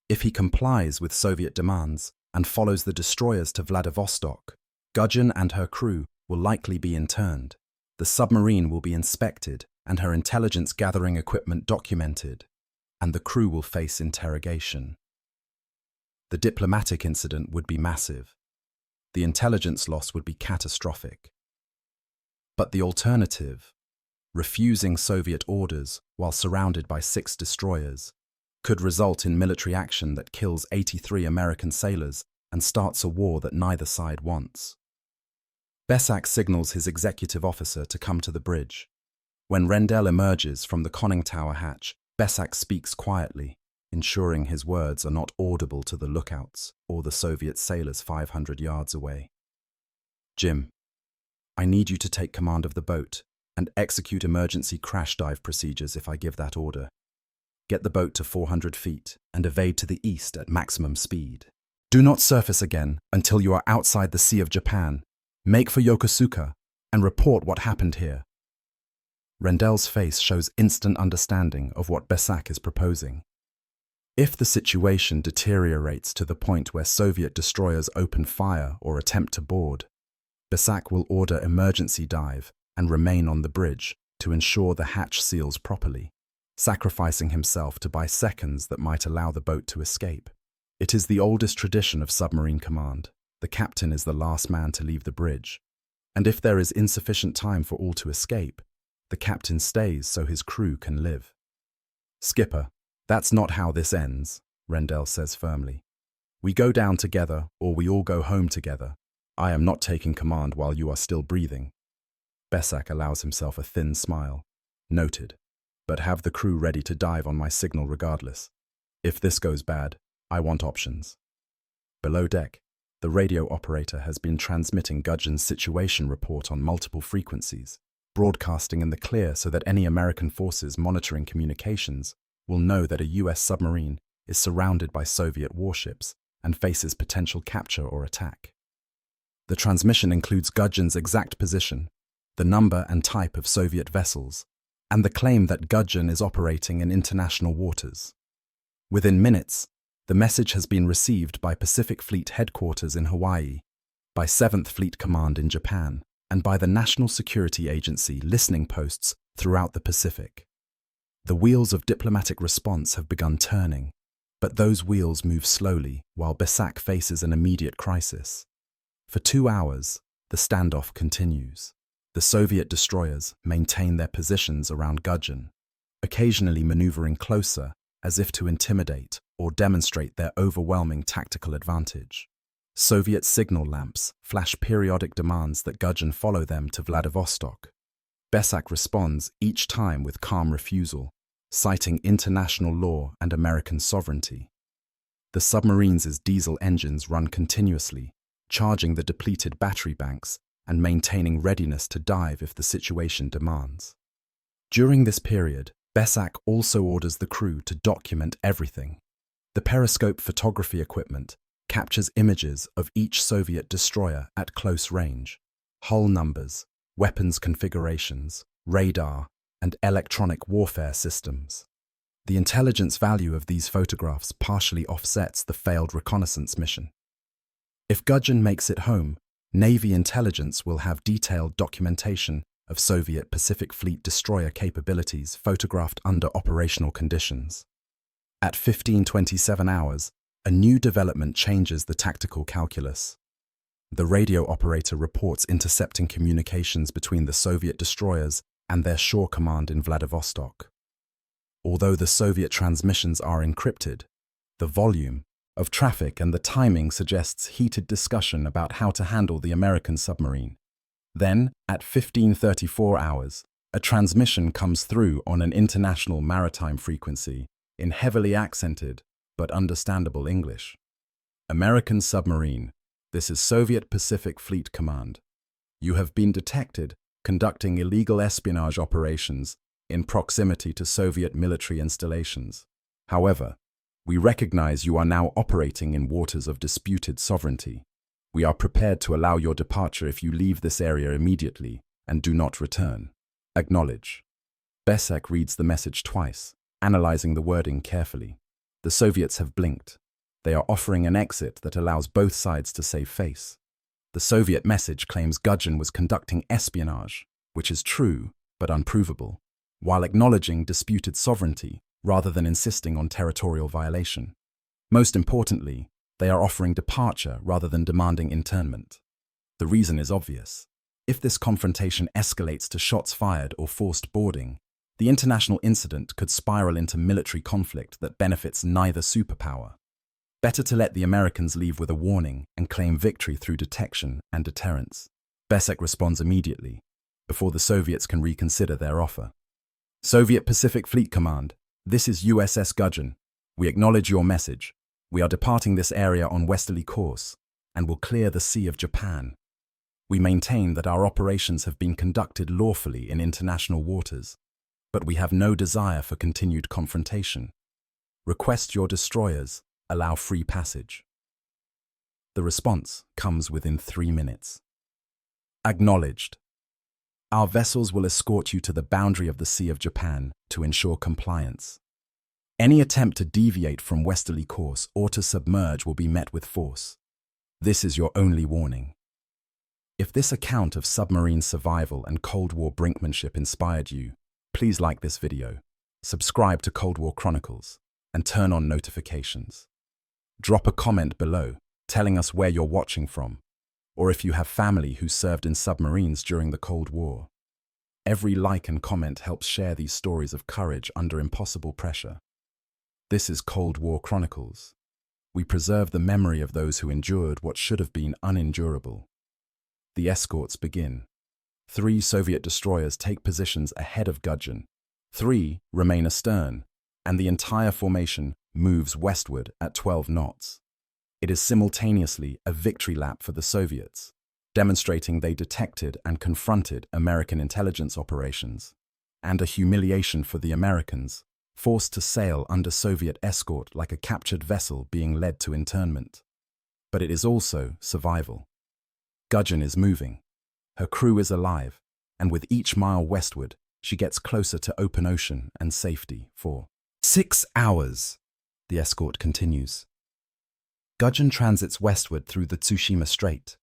If he complies with Soviet demands and follows the destroyers to Vladivostok, Gudgeon and her crew will likely be interned. The submarine will be inspected and her intelligence-gathering equipment documented, and the crew will face interrogation. The diplomatic incident would be massive. The intelligence loss would be catastrophic. But the alternative, refusing Soviet orders while surrounded by 6 destroyers, could result in military action that kills 83 American sailors and starts a war that neither side wants. Bessac signals his executive officer to come to the bridge. When Rendell emerges from the conning tower hatch, Bessac speaks quietly, ensuring his words are not audible to the lookouts or the Soviet sailors 500 yards away. "Jim, I need you to take command of the boat and execute emergency crash dive procedures if I give that order. Get the boat to 400 feet and evade to the east at maximum speed. Do not surface again until you are outside the Sea of Japan. Make for Yokosuka and report what happened here." Rendell's face shows instant understanding of what Bessac is proposing. If the situation deteriorates to the point where Soviet destroyers open fire or attempt to board, Bessac will order emergency dive and remain on the bridge to ensure the hatch seals properly, sacrificing himself to buy seconds that might allow the boat to escape. It is the oldest tradition of submarine command. The captain is the last man to leave the bridge, and if there is insufficient time for all to escape, the captain stays so his crew can live. "Skipper, that's not how this ends," Rendell says firmly. "We go down together or we all go home together. I am not taking command while you are still breathing." Bessac allows himself a thin smile. Noted. But have the crew ready to dive on my signal regardless. If this goes bad, I want options. Below deck, the radio operator has been transmitting Gudgeon's situation report on multiple frequencies, broadcasting in the clear so that any American forces monitoring communications will know that a US submarine is surrounded by Soviet warships and faces potential capture or attack. The transmission includes Gudgeon's exact position, the number and type of Soviet vessels, and the claim that Gudgeon is operating in international waters. Within minutes, the message has been received by Pacific Fleet Headquarters in Hawaii, by 7th Fleet Command in Japan, and by the National Security Agency listening posts throughout the Pacific. The wheels of diplomatic response have begun turning, but those wheels move slowly while Bessac faces an immediate crisis. For 2 hours, the standoff continues. The Soviet destroyers maintain their positions around Gudgeon, occasionally maneuvering closer as if to intimidate or demonstrate their overwhelming tactical advantage. Soviet signal lamps flash periodic demands that Gudgeon follow them to Vladivostok. Bessac responds each time with calm refusal, citing international law and American sovereignty. The submarine's diesel engines run continuously, charging the depleted battery banks and maintaining readiness to dive if the situation demands. During this period, Bessac also orders the crew to document everything. The periscope photography equipment captures images of each Soviet destroyer at close range, hull numbers, weapons configurations, radar, and electronic warfare systems. The intelligence value of these photographs partially offsets the failed reconnaissance mission. If Gudgeon makes it home, Navy intelligence will have detailed documentation of Soviet Pacific Fleet destroyer capabilities photographed under operational conditions. At 15:27 hours, a new development changes the tactical calculus. The radio operator reports intercepting communications between the Soviet destroyers and their shore command in Vladivostok. Although the Soviet transmissions are encrypted, the volume of traffic and the timing suggests heated discussion about how to handle the American submarine. Then, at 15:34 hours, a transmission comes through on an international maritime frequency in heavily accented but understandable English. American submarine, this is Soviet Pacific Fleet Command. You have been detected conducting illegal espionage operations in proximity to Soviet military installations. However, we recognize you are now operating in waters of disputed sovereignty. We are prepared to allow your departure if you leave this area immediately and do not return. Acknowledge. Bessac reads the message twice, analyzing the wording carefully. The Soviets have blinked. They are offering an exit that allows both sides to save face. The Soviet message claims Gudgeon was conducting espionage, which is true but unprovable, while acknowledging disputed sovereignty rather than insisting on territorial violation. Most importantly, they are offering departure rather than demanding internment. The reason is obvious. If this confrontation escalates to shots fired or forced boarding, the international incident could spiral into military conflict that benefits neither superpower. Better to let the Americans leave with a warning and claim victory through detection and deterrence. Bessac responds immediately, before the Soviets can reconsider their offer. Soviet Pacific Fleet Command, this is USS Gudgeon. We acknowledge your message. We are departing this area on westerly course and will clear the Sea of Japan. We maintain that our operations have been conducted lawfully in international waters, but we have no desire for continued confrontation. Request your destroyers allow free passage. The response comes within 3 minutes. Acknowledged. Our vessels will escort you to the boundary of the Sea of Japan to ensure compliance. Any attempt to deviate from westerly course or to submerge will be met with force. This is your only warning. If this account of submarine survival and Cold War brinkmanship inspired you, please like this video, subscribe to Cold War Chronicles, and turn on notifications. Drop a comment below telling us where you're watching from, or if you have family who served in submarines during the Cold War. Every like and comment helps share these stories of courage under impossible pressure. This is Cold War Chronicles. We preserve the memory of those who endured what should have been unendurable. The escorts begin. 3 Soviet destroyers take positions ahead of Gudgeon. 3 remain astern, and the entire formation moves westward at 12 knots. It is simultaneously a victory lap for the Soviets, demonstrating they detected and confronted American intelligence operations, and a humiliation for the Americans, forced to sail under Soviet escort like a captured vessel being led to internment. But it is also survival. Gudgeon is moving. Her crew is alive, and with each mile westward, she gets closer to open ocean and safety for 6 hours. The escort continues. Gudgeon transits westward through the Tsushima Strait,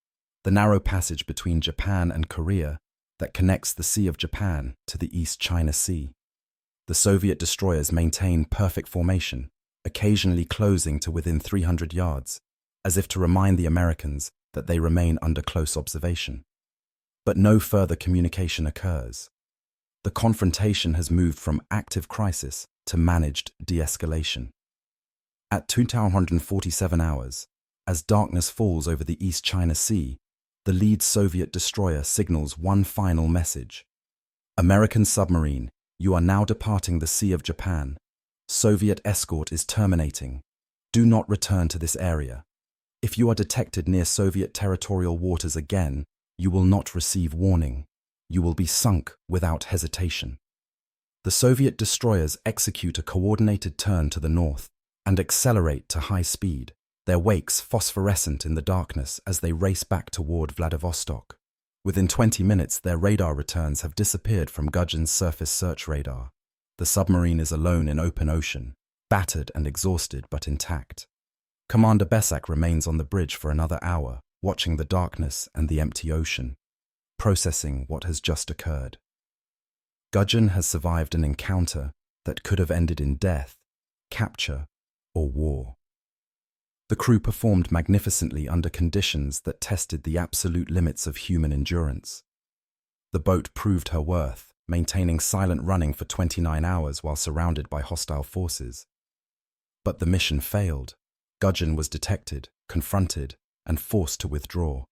the narrow passage between Japan and Korea that connects the Sea of Japan to the East China Sea. The Soviet destroyers maintain perfect formation, occasionally closing to within 300 yards, as if to remind the Americans that they remain under close observation. But no further communication occurs. The confrontation has moved from active crisis to managed de-escalation. At 247 hours, as darkness falls over the East China Sea, the lead Soviet destroyer signals one final message. American submarine, you are now departing the Sea of Japan. Soviet escort is terminating. Do not return to this area. If you are detected near Soviet territorial waters again, you will not receive warning. You will be sunk without hesitation. The Soviet destroyers execute a coordinated turn to the north and accelerate to high speed, their wakes phosphorescent in the darkness as they race back toward Vladivostok. Within 20 minutes, their radar returns have disappeared from Gudgeon's surface search radar. The submarine is alone in open ocean, battered and exhausted but intact. Commander Bessac remains on the bridge for another hour, watching the darkness and the empty ocean, processing what has just occurred. Gudgeon has survived an encounter that could have ended in death, capture, or war. The crew performed magnificently under conditions that tested the absolute limits of human endurance. The boat proved her worth, maintaining silent running for 29 hours while surrounded by hostile forces. But the mission failed. Gudgeon was detected, confronted, and forced to withdraw.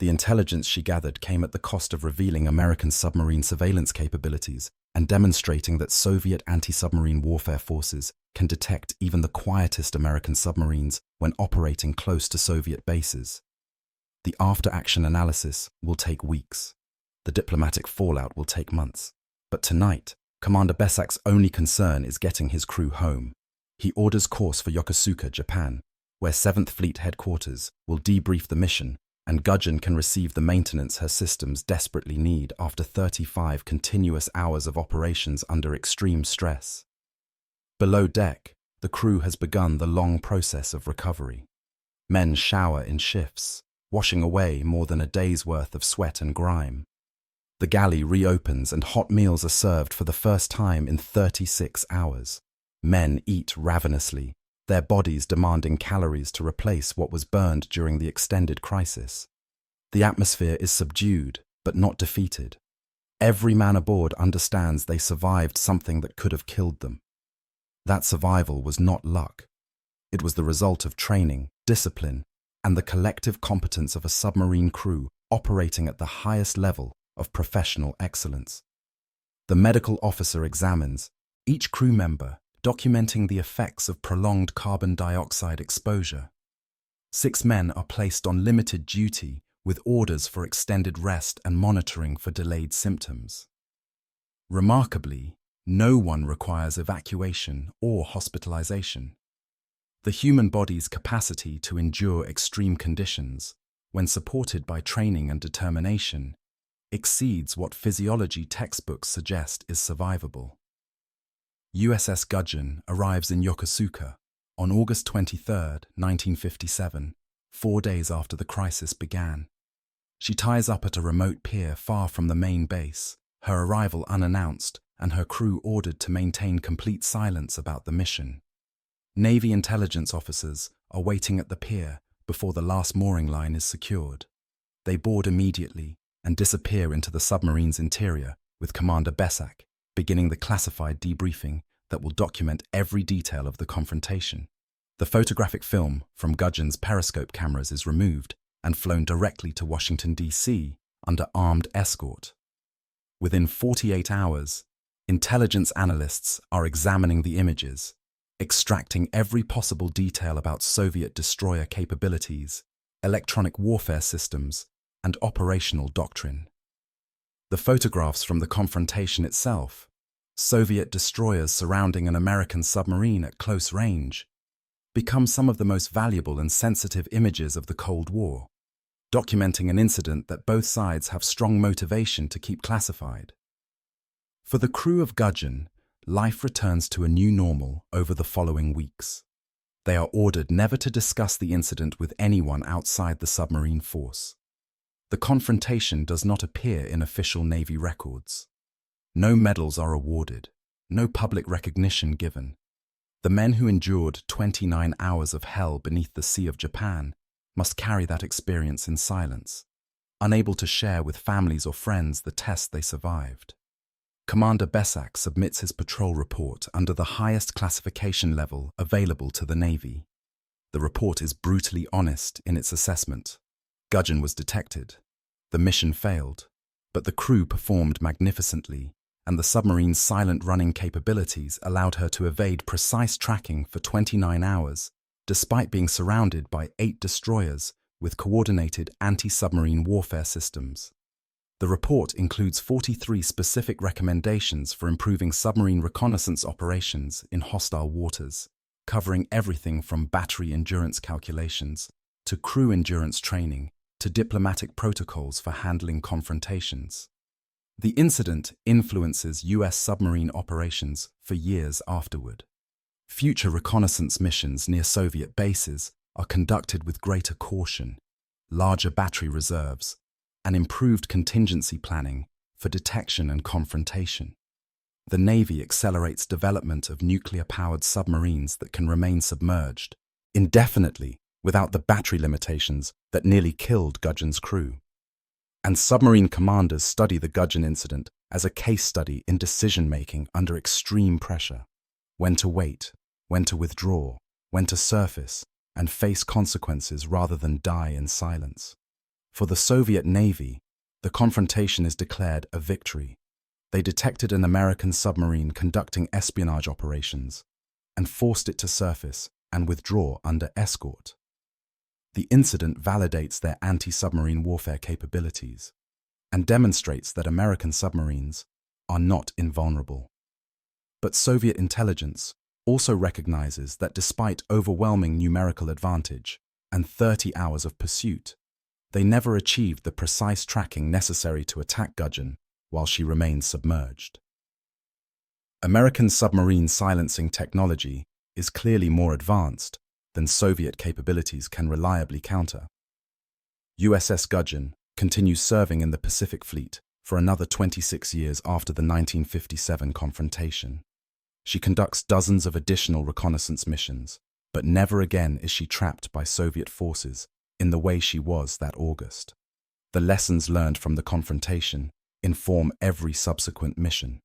The intelligence she gathered came at the cost of revealing American submarine surveillance capabilities and demonstrating that Soviet anti-submarine warfare forces can detect even the quietest American submarines when operating close to Soviet bases. The after-action analysis will take weeks. The diplomatic fallout will take months. But tonight, Commander Bessac's only concern is getting his crew home. He orders course for Yokosuka, Japan, where 7th Fleet headquarters will debrief the mission, and Gudgeon can receive the maintenance her systems desperately need after 35 continuous hours of operations under extreme stress. Below deck, the crew has begun the long process of recovery. Men shower in shifts, washing away more than a day's worth of sweat and grime. The galley reopens and hot meals are served for the first time in 36 hours. Men eat ravenously, their bodies demanding calories to replace what was burned during the extended crisis. The atmosphere is subdued, but not defeated. Every man aboard understands they survived something that could have killed them. That survival was not luck. It was the result of training, discipline, and the collective competence of a submarine crew operating at the highest level of professional excellence. The medical officer examines each crew member, documenting the effects of prolonged carbon dioxide exposure. 6 men are placed on limited duty with orders for extended rest and monitoring for delayed symptoms. Remarkably, no one requires evacuation or hospitalization. The human body's capacity to endure extreme conditions, when supported by training and determination, exceeds what physiology textbooks suggest is survivable. USS Gudgeon arrives in Yokosuka on August 23, 1957, 4 days after the crisis began. She ties up at a remote pier far from the main base, her arrival unannounced and her crew ordered to maintain complete silence about the mission. Navy intelligence officers are waiting at the pier before the last mooring line is secured. They board immediately and disappear into the submarine's interior with Commander Bessac, beginning the classified debriefing that will document every detail of the confrontation. The photographic film from Gudgeon's periscope cameras is removed and flown directly to Washington, D.C. under armed escort. Within 48 hours, intelligence analysts are examining the images, extracting every possible detail about Soviet destroyer capabilities, electronic warfare systems, and operational doctrine. The photographs from the confrontation itself, Soviet destroyers surrounding an American submarine at close range, become some of the most valuable and sensitive images of the Cold War, documenting an incident that both sides have strong motivation to keep classified. For the crew of Gudgeon, life returns to a new normal over the following weeks. They are ordered never to discuss the incident with anyone outside the submarine force. The confrontation does not appear in official Navy records. No medals are awarded, no public recognition given. The men who endured 29 hours of hell beneath the Sea of Japan must carry that experience in silence, unable to share with families or friends the test they survived. Commander Bessac submits his patrol report under the highest classification level available to the Navy. The report is brutally honest in its assessment. Gudgeon was detected. The mission failed, but the crew performed magnificently, and the submarine's silent running capabilities allowed her to evade precise tracking for 29 hours, despite being surrounded by 8 destroyers with coordinated anti-submarine warfare systems. The report includes 43 specific recommendations for improving submarine reconnaissance operations in hostile waters, covering everything from battery endurance calculations to crew endurance training to diplomatic protocols for handling confrontations. The incident influences U.S. submarine operations for years afterward. Future reconnaissance missions near Soviet bases are conducted with greater caution, larger battery reserves, and improved contingency planning for detection and confrontation. The Navy accelerates development of nuclear-powered submarines that can remain submerged indefinitely without the battery limitations that nearly killed Gudgeon's crew. And submarine commanders study the Gudgeon incident as a case study in decision-making under extreme pressure. When to wait, when to withdraw, when to surface, and face consequences rather than die in silence. For the Soviet Navy, the confrontation is declared a victory. They detected an American submarine conducting espionage operations and forced it to surface and withdraw under escort. The incident validates their anti-submarine warfare capabilities and demonstrates that American submarines are not invulnerable. But Soviet intelligence also recognizes that despite overwhelming numerical advantage and 30 hours of pursuit, they never achieved the precise tracking necessary to attack Gudgeon while she remained submerged. American submarine silencing technology is clearly more advanced than Soviet capabilities can reliably counter. USS Gudgeon continues serving in the Pacific Fleet for another 26 years after the 1957 confrontation. She conducts dozens of additional reconnaissance missions, but never again is she trapped by Soviet forces in the way she was that August. The lessons learned from the confrontation inform every subsequent mission.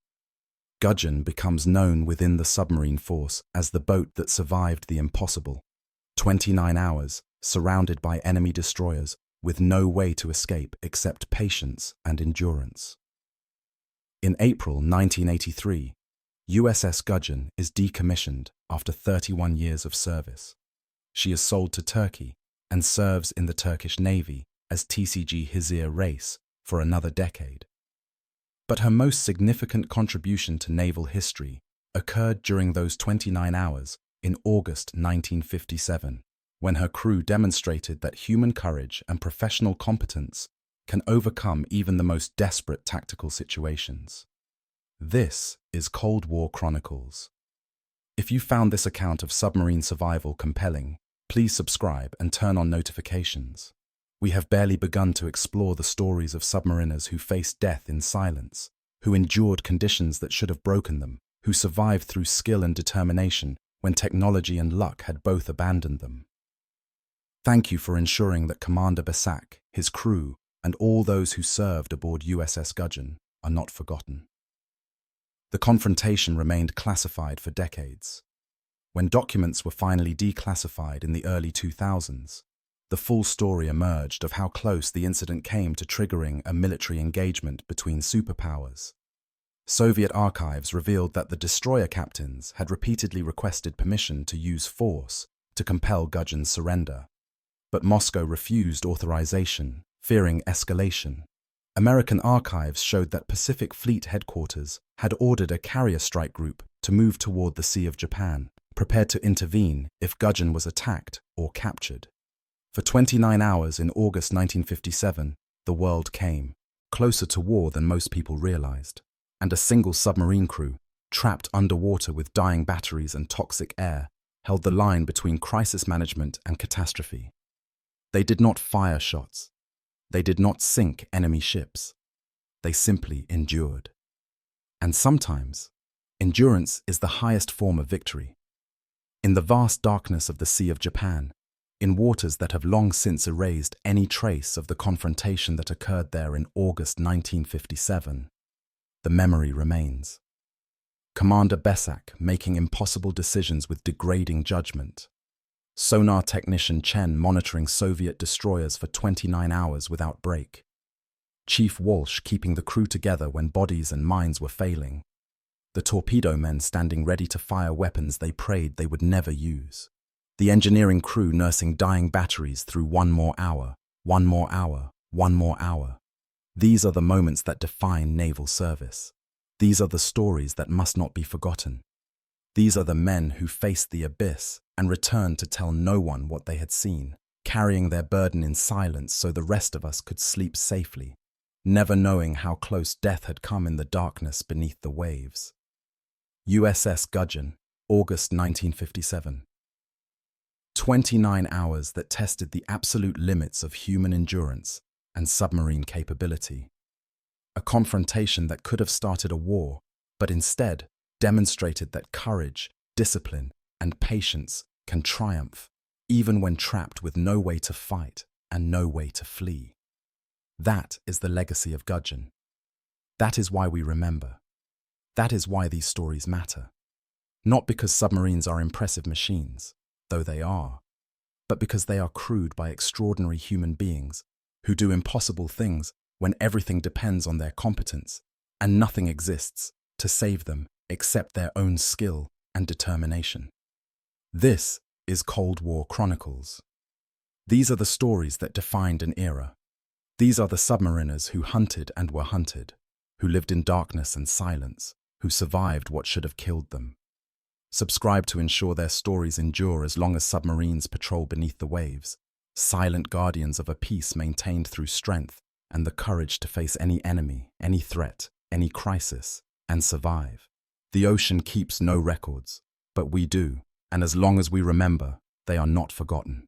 Gudgeon becomes known within the submarine force as the boat that survived the impossible. 29 hours, surrounded by enemy destroyers, with no way to escape except patience and endurance. In April 1983, USS Gudgeon is decommissioned after 31 years of service. She is sold to Turkey and serves in the Turkish Navy as TCG Hizir Reis for another decade. But her most significant contribution to naval history occurred during those 29 hours in August 1957, when her crew demonstrated that human courage and professional competence can overcome even the most desperate tactical situations. This is Cold War Chronicles. If you found this account of submarine survival compelling, please subscribe and turn on notifications. We have barely begun to explore the stories of submariners who faced death in silence, who endured conditions that should have broken them, who survived through skill and determination when technology and luck had both abandoned them. Thank you for ensuring that Commander Bessac, his crew, and all those who served aboard USS Gudgeon are not forgotten. The confrontation remained classified for decades. When documents were finally declassified in the early 2000s, the full story emerged of how close the incident came to triggering a military engagement between superpowers. Soviet archives revealed that the destroyer captains had repeatedly requested permission to use force to compel Gudgeon's surrender, but Moscow refused authorization, fearing escalation. American archives showed that Pacific Fleet headquarters had ordered a carrier strike group to move toward the Sea of Japan, prepared to intervene if Gudgeon was attacked or captured. For 29 hours in August 1957, the world came closer to war than most people realized, and a single submarine crew, trapped underwater with dying batteries and toxic air, held the line between crisis management and catastrophe. They did not fire shots. They did not sink enemy ships. They simply endured. And sometimes, endurance is the highest form of victory. In the vast darkness of the Sea of Japan, in waters that have long since erased any trace of the confrontation that occurred there in August 1957, the memory remains. Commander Bessac making impossible decisions with degrading judgment. Sonar technician Chen monitoring Soviet destroyers for 29 hours without break. Chief Walsh keeping the crew together when bodies and minds were failing. The torpedo men standing ready to fire weapons they prayed they would never use. The engineering crew nursing dying batteries through one more hour, one more hour, one more hour. These are the moments that define naval service. These are the stories that must not be forgotten. These are the men who faced the abyss and returned to tell no one what they had seen, carrying their burden in silence so the rest of us could sleep safely, never knowing how close death had come in the darkness beneath the waves. USS Gudgeon, August 1957. 29 hours that tested the absolute limits of human endurance and submarine capability. A confrontation that could have started a war, but instead demonstrated that courage, discipline, and patience can triumph, even when trapped with no way to fight and no way to flee. That is the legacy of Gudgeon. That is why we remember. That is why these stories matter. Not because submarines are impressive machines, though they are, but because they are crewed by extraordinary human beings who do impossible things when everything depends on their competence and nothing exists to save them except their own skill and determination. This is Cold War Chronicles. These are the stories that defined an era. These are the submariners who hunted and were hunted, who lived in darkness and silence, who survived what should have killed them. Subscribe to ensure their stories endure as long as submarines patrol beneath the waves, silent guardians of a peace maintained through strength and the courage to face any enemy, any threat, any crisis, and survive. The ocean keeps no records, but we do, and as long as we remember, they are not forgotten.